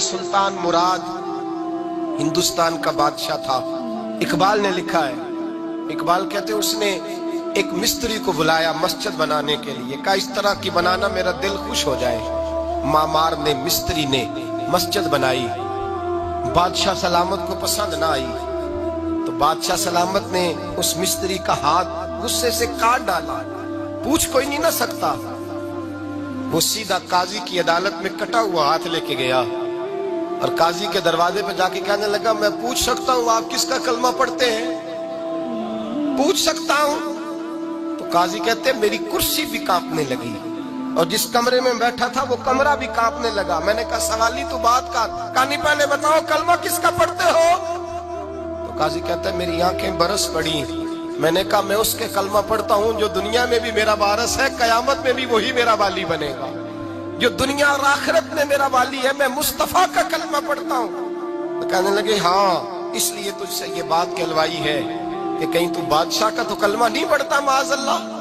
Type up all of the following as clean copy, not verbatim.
सुल्तान मुराद हिंदुस्तान का बादशाह था। इकबाल ने लिखा है, इकबाल कहते उसने एक मिस्त्री को बुलाया मस्जिद बनाने के लिए, कहा इस तरह की बनाना मेरा दिल खुश हो जाए। मामार ने मिस्त्री ने मस्जिद बनाई, बादशाह सलामत को पसंद ना आई तो बादशाह सलामत ने उस मिस्त्री का हाथ गुस्से से काट डाला। पूछ कोई नहीं ना सकता। वो सीधा काजी की अदालत में कटा हुआ हाथ लेके गया और काजी के दरवाजे पे जाके कहने लगा, मैं पूछ सकता हूँ आप किसका कलमा पढ़ते हैं? पूछ सकता हूँ? तो काजी कहते मेरी कुर्सी भी कांपने लगी और जिस कमरे में बैठा था वो कमरा भी कांपने लगा। मैंने कहा सवाली तो बात का कहानी, पहले बताओ कलमा किसका पढ़ते हो? तो काजी कहता है मेरी आंखें बरस पड़ी। मैंने कहा मैं उसके कलमा पढ़ता हूँ जो दुनिया में भी मेरा वारिस है, कयामत में भी वही मेरा वाली बनेगा। जो दुनिया और आखिरत में मेरा वाली है, मैं मुस्तफा का कलमा पढ़ता हूँ। तो कहने लगे हाँ, इसलिए तुझसे ये बात कहलवाई है कि कहीं तू बादशाह का तो कलमा नहीं पढ़ता माज़अल्लाह।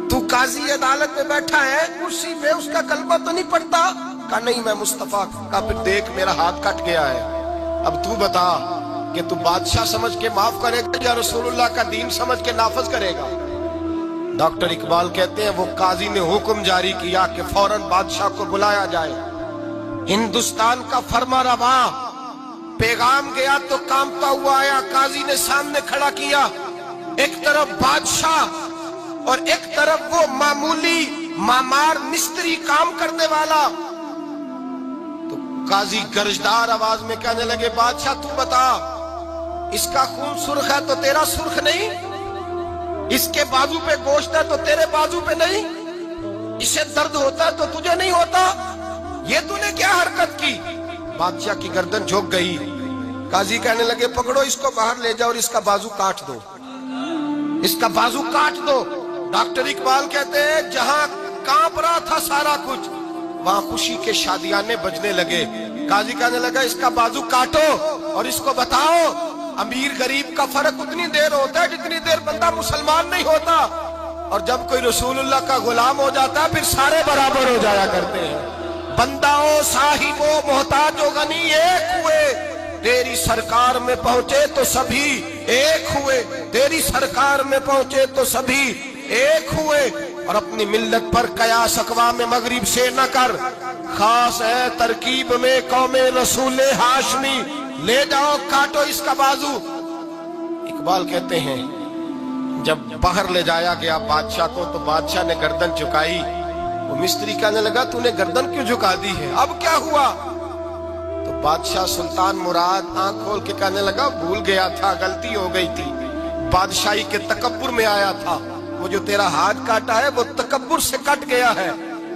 तू काजी अदालत में बैठा है कुर्सी पे, उसका कलमा तो नहीं पढ़ता? कहा नहीं मैं मुस्तफा का। फिर देख मेरा हाथ कट गया है, अब तू बता कि तू बादशाह समझ के माफ करेगा या रसूलुल्लाह का दीन समझ के नाफज करेगा? डॉक्टर इकबाल कहते हैं वो काजी ने हुक्म जारी किया कि फौरन बादशाह को बुलाया जाए। हिंदुस्तान का फरमा रवा पैगाम गया तो कांपता हुआ आया। काजी ने सामने खड़ा किया, एक तरफ बादशाह और एक तरफ वो मामूली मामार मिस्त्री काम करने वाला। तो काजी गरजदार आवाज में कहने लगे, बादशाह तू बता, इसका खून सुर्ख है तो तेरा सुर्ख नहीं? इसके बाजू पे गोश्त है तो तेरे बाजू पे नहीं? इसे दर्द होता है तो तुझे नहीं होता? ये तूने क्या हरकत की? बादशाह की गर्दन झुक गई। काजी कहने लगे पकड़ो इसको, बाहर ले जाओ और इसका बाजू काट दो, इसका बाजू काट दो। डॉक्टर इकबाल कहते हैं जहां कांप रहा था सारा कुछ, वहां खुशी के शादियाने बजने लगे। काजी कहने लगा इसका बाजू काटो और इसको बताओ अमीर गरीब का फर्क उतनी देर होता है जितनी देर बंदा मुसलमान नहीं होता, और जब कोई रसूलुल्लाह का गुलाम हो जाता है फिर सारे बराबर हो जाया करते हैं। बंदाओ साहिबो मोहताजो गनी एक हुए, तेरी सरकार में पहुंचे तो सभी एक हुए, तेरी सरकार में पहुंचे तो सभी एक हुए। और अपनी मिल्लत पर कयास अक़वाम मगरिब से न कर, खास है तरकीब में कौमे रसूले हाशमी, ले जाओ काटो इसका बाजू। इकबाल कहते हैं जब बाहर ले जाया गया बादशाह को तो बादशाह ने गर्दन झुकाई। वो मिस्त्री कहने लगा तूने गर्दन क्यों झुका दी है, अब क्या हुआ? तो बादशाह सुल्तान मुराद आंख खोल के कहने लगा भूल गया था, गलती हो गई थी, बादशाही के तकब्बुर में आया था। वो जो तेरा हाथ काटा है वो तकब्बुर से कट गया है,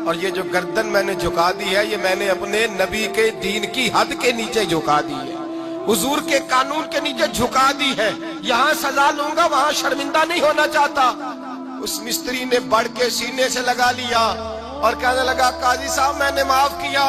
और ये जो गर्दन मैंने झुका दी है ये मैंने अपने नबी के दीन की हद के नीचे झुका दी है, हुजूर के कानून के नीचे झुका दी है। यहाँ सजा लूंगा वहां शर्मिंदा नहीं होना चाहता। उस मिस्त्री ने बढ़ के सीने से लगा लिया और कहने लगा काजी साहब मैंने माफ किया,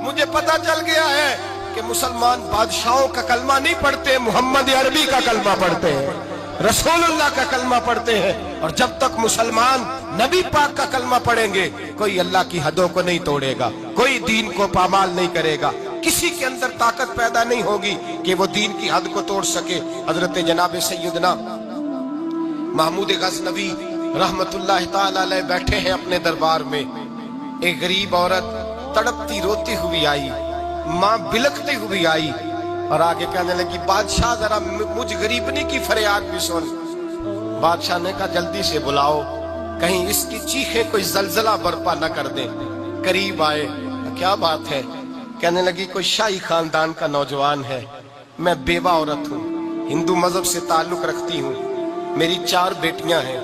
मुझे पता चल गया है कि मुसलमान बादशाहों का कलमा नहीं पढ़ते, मोहम्मद अरबी का कलमा पढ़ते हैं, रसूलुल्लाह का कलमा पढ़ते हैं। और जब तक मुसलमान नबी पाक का कलमा पढ़ेंगे कोई अल्लाह की हदों को नहीं तोड़ेगा, कोई दीन को पामाल नहीं करेगा, किसी के अंदर ताकत पैदा नहीं होगी कि वो दीन की हद को तोड़ सके। हजरत जनाब सैयदना महमूद गजनवी रहमतुल्लाह ताला अलैह बैठे हैं अपने दरबार में। एक गरीब औरत तड़पती रोती हुई आई, माँ बिलखती हुई आई और आगे कहने लगी बादशाह जरा मुझ गरीबनी की फरियाद भी सुन। बादशाह ने कहा जल्दी से बुलाओ, कहीं इसकी चीखें कोई जलजला बर्पा न कर दे। करीब आए, क्या बात है? कहने लगी कोई शाही खानदान का नौजवान है, मैं बेवा औरत हूँ, हिंदू मजहब से ताल्लुक रखती हूँ, मेरी 4 बेटियां हैं,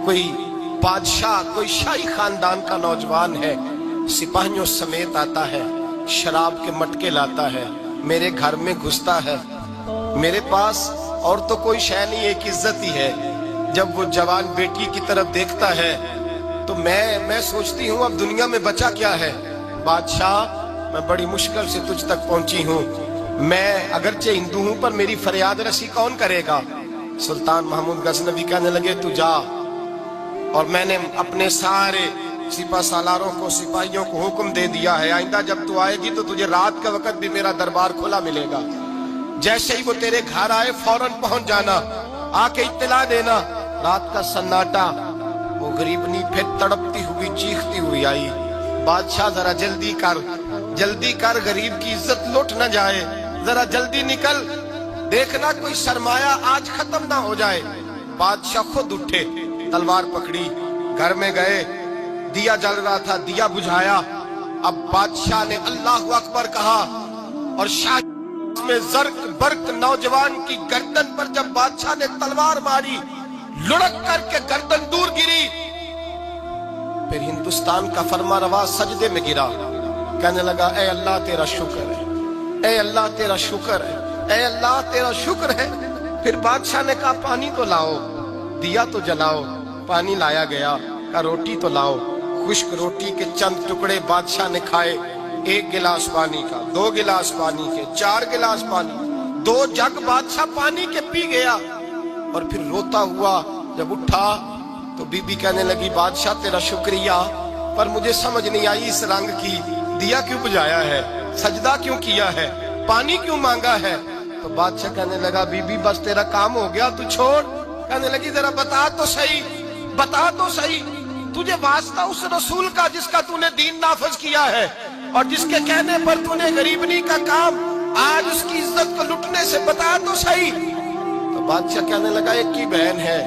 कोई बादशाह कोई शाही खानदान का नौजवान है, सिपाहियों समेत आता है, शराब के मटके लाता है, मेरे घर में घुसता है, मेरे पास और तो कोई शय नहीं, एक इज्जत ही है। जब वो जवान बेटी की तरफ देखता है तो मैं सोचती हूँ अब दुनिया में बचा क्या है। बादशाह मैं बड़ी मुश्किल से तुझ तक पहुंची हूँ, मैं अगरचे हिंदू हूँ पर मेरी फरियाद रसी कौन करेगा? सुल्तान महमूद गजनवी कहने लगे तू जा, और मैंने अपने सारे सिपा सालारों को, सिपाहियों को हुक्म दे दिया है, आइंदा जब तू आएगी तो तुझे रात के वक्त भी मेरा दरबार खुला मिलेगा। जैसे ही वो तेरे घर आए फौरन पहुंच जाना, आके इत्तला देना। रात का सन्नाटा, वो गरीबनी फिर तड़पती हुई चीखती हुई आई, बादशाह जरा जल्दी कर, गरीब की इज्जत लुट न जाए, जरा जल्दी निकल, देखना कोई सरमाया आज खत्म ना हो जाए। बादशाह खुद उठे, तलवार पकड़ी, घर में गए, दिया जल रहा था, दिया बुझाया। अब बादशाह ने अल्लाह अकबर कहा और शाह में जर्क बर्क नौजवान की गर्दन पर जब बादशाह ने तलवार मारी, लुढ़क करके गर्दन दूर गिरी। फिर हिंदुस्तान का फरमारवा सजदे में गिरा, कहने लगा ए अल्लाह तेरा शुक्र है, ए अल्लाह तेरा शुक्र है, ए अल्लाह तेरा शुक्र है। फिर बादशाह ने कहा पानी तो लाओ, दिया तो जलाओ। पानी लाया गया, कहा रोटी तो लाओ। खुश्क रोटी के चंद टुकड़े बादशाह ने खाए, 1 गिलास पानी का, 2 गिलास पानी के, 4 गिलास पानी, 2 जग बादशाह पानी के पी गया। और फिर रोता हुआ जब उठा तो बीबी कहने लगी बादशाह तेरा शुक्रिया, पर मुझे समझ नहीं आई इस रंग की, दिया क्यों बुझाया है, सजदा क्यों किया है, पानी क्यों मांगा है। तो बादशाह कहने लगा बीबी बस तेरा काम हो गया, तू छोड़। कहने लगी जरा बता तो सही, बता तो सही, तुझे वास्ता उस रसूल का जिसका तूने दीन नाफिज किया है और जिसके कहने पर तूने गरीबनी का काम आज उसकी इज्जत को लुटने से, बता तो सही। तो बादशाह कहने लगा एक ही बहन है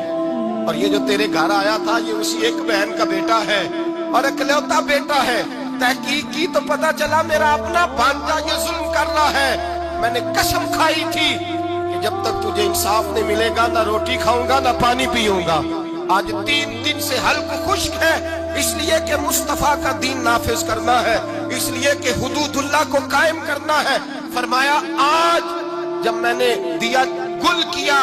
और ये जो तेरे घर आया था ये उसी एक बहन का बेटा है और इकलौता बेटा है। तहकीक की तो पता चला मेरा अपना भांजा ये जुल्म कर रहा है। मैंने कसम खाई थी कि जब तक तुझे इंसाफ नहीं मिलेगा ना रोटी खाऊंगा ना पानी पीऊंगा। आज 3 दिन से हल्क खुश्क है, इसलिए कि मुस्तफा का दीन नाफिज करना है, इसलिए कि हुदूदुल्लाह को कायम करना है। फरमाया आज जब मैंने दिया गुल किया,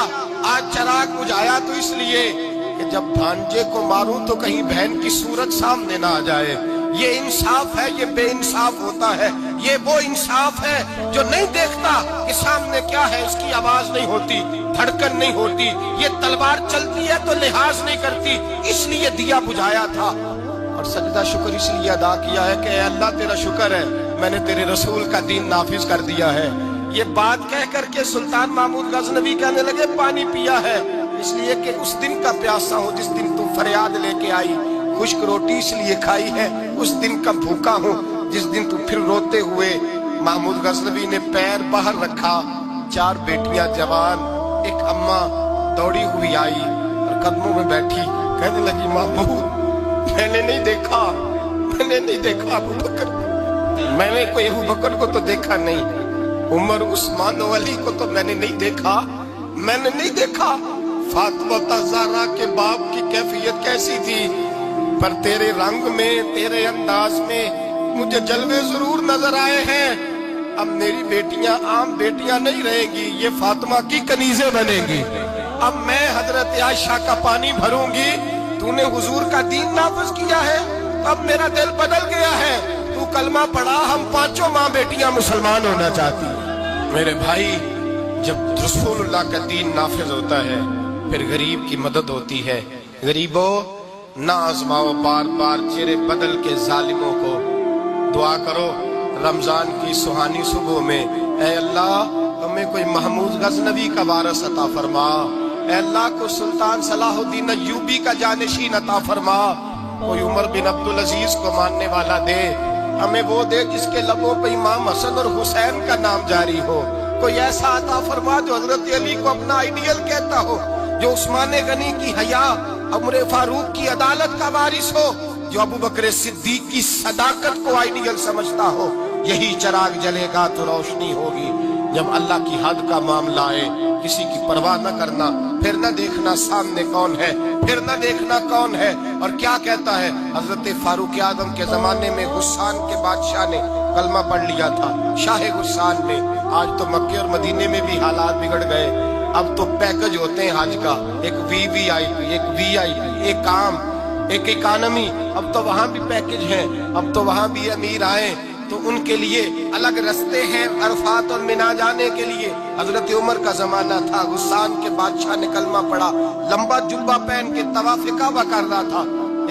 आज चराग बुझाया तो इसलिए कि जब भांजे को मारूं तो कहीं बहन की सूरत सामने ना आ जाए। ये इंसाफ है, ये बेइंसाफ होता है। ये वो इंसाफ है जो नहीं देखता कि सामने क्या है, इसकी आवाज नहीं होती, धड़कन नहीं होती, ये तलवार चलती है तो लिहाज नहीं करती, इसलिए दिया बुझाया था। और सजदा शुक्र इसलिए अदा किया है कि अल्लाह तेरा शुक्र है मैंने तेरे रसूल का दीन नाफिज कर दिया है। ये बात कह करके सुल्तान महमूद गजनवी कहने लगे पानी पिया है इसलिए कि उस दिन का प्यासा हूँ जिस दिन तू फरियाद लेके आई, खुश्क रोटी इसलिए खाई है उस दिन का भूखा हूँ जिस दिन तू फिर रोते हुए। महमूद गजनवी ने पैर बाहर रखा, 4 बेटियां जवान, एक अम्मा दौड़ी हुई आई और कदमों में बैठी, कहने लगी महमूद मैंने नहीं देखा अबू बकर, मैंने कोई अबू बकर को तो देखा नहीं, उमर उस्मान अली को तो मैंने नहीं देखा। फातिमा ज़हरा के बाप की कैफियत कैसी थी, पर तेरे रंग में, तेरे अंदाज में मुझे जलवे जरूर नजर आए हैं। अब मेरी बेटियां आम बेटियां नहीं रहेंगी, ये फातिमा की कनीज़े बनेंगी। अब मैं हजरत आयशा का पानी भरूंगी, तूने हुजूर का दीन नाफिज किया है, अब मेरा दिल बदल गया है, तू कलमा पढ़ा, हम 5 माँ बेटियां मुसलमान होना चाहती हैं। मेरे भाई जब रसूलुल्लाह का दीन नाफिज होता है फिर गरीब की मदद होती है। गरीबों ना आजमाओ बार बार चेहरे बदल के जालिमों को, दुआ करो रमजान की सुहानी सुबह में, ऐ अल्लाह हमें कोई महमूद गजनवी का वारिस अता फरमा, ऐ अल्लाह को सुल्तान सलाहुद्दीन अय्यूबी का जानशीन अता फरमा, कोई उमर बिन अब्दुल अजीज को मानने वाला दे, हमें वो दे जिसके लबों पे इमाम हसन और हुसैन का नाम जारी हो, कोई ऐसा अता फरमा जो हजरत अली को अपना आइडियल कहता हो, जो उस्मान गनी की हया, उमर फारूक की अदालत का वारिस हो, जो अबू बकर सिद्दीक की सदाकत को आइडियल समझता हो। यही चराग जलेगा तो रोशनी होगी। जब अल्लाह की हद का मामला आए किसी की परवाह न करना, फिर न देखना सामने कौन है, फिर न देखना कौन है और क्या कहता है। हजरत फारूक आजम के जमाने में गुस्सान के बादशाह ने कलमा पढ़ लिया था, शाह गुस्सान ने। आज तो मक्के और मदीने में भी हालात बिगड़ गए। अब तो पैकेज होते हैं हज का, एक वीवीआईपी, एक वीआईपी, एक आम, एक इकानमी। अब तो वहां भी पैकेज है, अब तो वहां भी अमीर आए तो उनके लिए अलग रास्ते हैं अरफात और मिना जाने के लिए। हजरत उमर का जमाना था, गुस्सान के बादशाह ने कलमा पढ़ा, लंबा जुब्बा पहन के तवाफ़े काबा कर रहा था।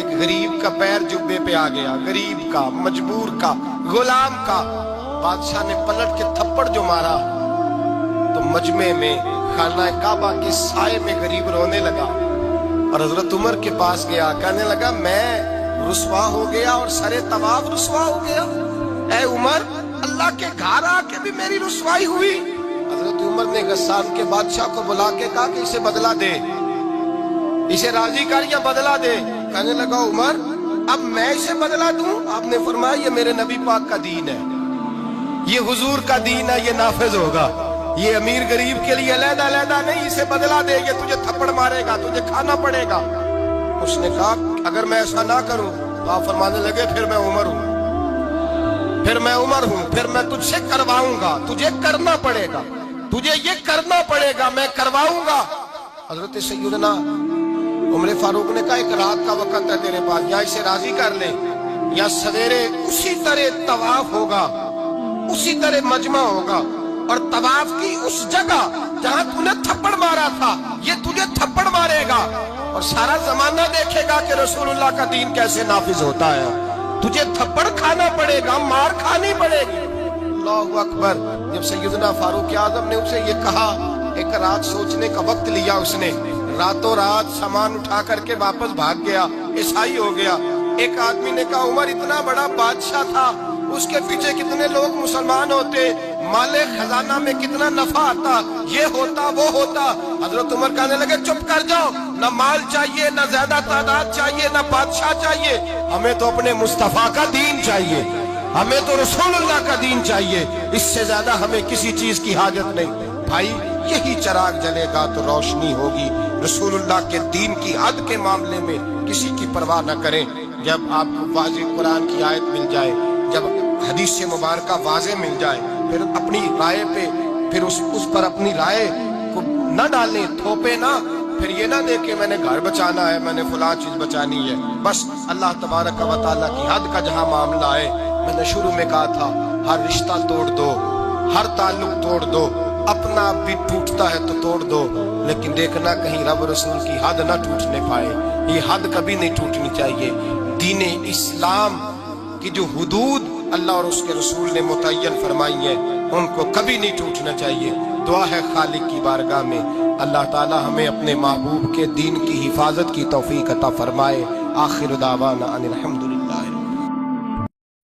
ایک غریب کا پیر جبے پہ آ گیا، غریب کا، مجبور کا، غلام کا۔ بادشاہ نے پلٹ کے تھپڑ جو مارا تو مجمع میں خانہ کعبہ کے سائے میں غریب رونے لگا، اور حضرت عمر کے پاس گیا، کہنے لگا میں رسوا ہو گیا اور سرے طواف رسوا ہو گیا۔ اے عمر، اللہ کے گھر آ کے بھی میری رسوائی ہوئی۔ حضرت عمر نے غسان کے بادشاہ کو بلا کے کہا کہ اسے بدلہ دے، اسے راضی کر یا بدلہ دے۔ کہنے لگا عمر اب میں اسے بدلہ دوں؟ آپ نے فرمایا یہ میرے نبی پاک کا دین ہے، یہ حضور کا دین ہے، یہ نافذ ہوگا، یہ امیر غریب کے لیے علیحدہ علیحدہ نہیں، اسے بدلہ دے، یہ تجھے تھپڑ مارے گا، تجھے کھانا پڑے گا۔ اس نے کہا اگر میں ایسا نہ کروں تو آپ فرمانے لگے پھر میں عمر ہوں، پھر میں عمر ہوں، پھر میں تجھ سے کرواؤں گا، تجھے کرنا پڑے گا، تجھے یہ کرنا پڑے گا، میں کرواؤں گا۔ حضرت سیدنا عمر فاروق نے کہا ایک رات کا وقت ہے تیرے پاس، یا اسے راضی کر لے یا سویرے اسی طرح طواف ہوگا، اسی طرح مجمع ہوگا، اور طواف کی اس جگہ جہاں تو نے تھپڑ مارا تھا یہ تجھے تھپڑ مارے گا، اور سارا زمانہ دیکھے گا کہ رسول اللہ کا دین کیسے نافذ ہوتا ہے۔ تجھے تھپڑ کھانا پڑے گا، مار کھانی پڑے گی۔ اللہ اکبر۔ جب سیدنا فاروق اعظم نے اسے یہ کہا، ایک رات سوچنے کا وقت لیا، اس نے راتوں رات سامان اٹھا کر کے واپس بھاگ گیا، عیسائی ہو گیا۔ ایک آدمی نے کہا عمر اتنا بڑا بادشاہ تھا، اس کے پیچھے کتنے لوگ مسلمان ہوتے، مال خزانہ میں کتنا نفع آتا، یہ ہوتا وہ ہوتا۔ حضرت عمر کہنے لگے چپ کر جاؤ، نہ مال چاہیے، نہ زیادہ تعداد چاہیے، نہ بادشاہ چاہیے، ہمیں تو اپنے مصطفیٰ کا دین چاہیے، ہمیں تو رسول اللہ کا دین چاہیے، اس سے زیادہ ہمیں کسی چیز کی حاجت نہیں۔ بھائی یہی چراغ جلے گا تو روشنی ہوگی۔ رسول اللہ کے دین کی حد کے معاملے میں کسی کی پرواہ نہ کریں۔ جب آپ کو واضح قرآن کی آیت مل جائے، جب حدیث مبارکہ واضح مل جائے، پھر اپنی رائے پہ پھر اس پر اپنی رائے کو نہ ڈالیں، تھوپے نہ، پھر یہ نہ دے کہ میں نے گھر بچانا ہے، میں نے فلاں چیز بچانی ہے۔ بس اللہ تبارک و تعالیٰ کی حد کا جہاں معاملہ ہے، میں نے شروع میں کہا تھا ہر رشتہ توڑ دو، ہر تعلق توڑ دو، اپنا آپ بھی ٹوٹتا ہے تو توڑ دو، لیکن دیکھنا کہیں رب رسول کی حد نہ ٹوٹنے پائے۔ یہ حد کبھی نہیں ٹوٹنی چاہیے۔ دین اسلام کی جو حدود اللہ اور اس کے رسول نے متعین فرمائی ہیں ان کو کبھی نہیں ٹوٹنا چاہیے۔ دعا ہے خالق کی بارگاہ میں اللہ تعالی ہمیں اپنے محبوب کے دین کی حفاظت کی توفیق عطا فرمائے۔ آخر دعوانا ان الحمدللہ۔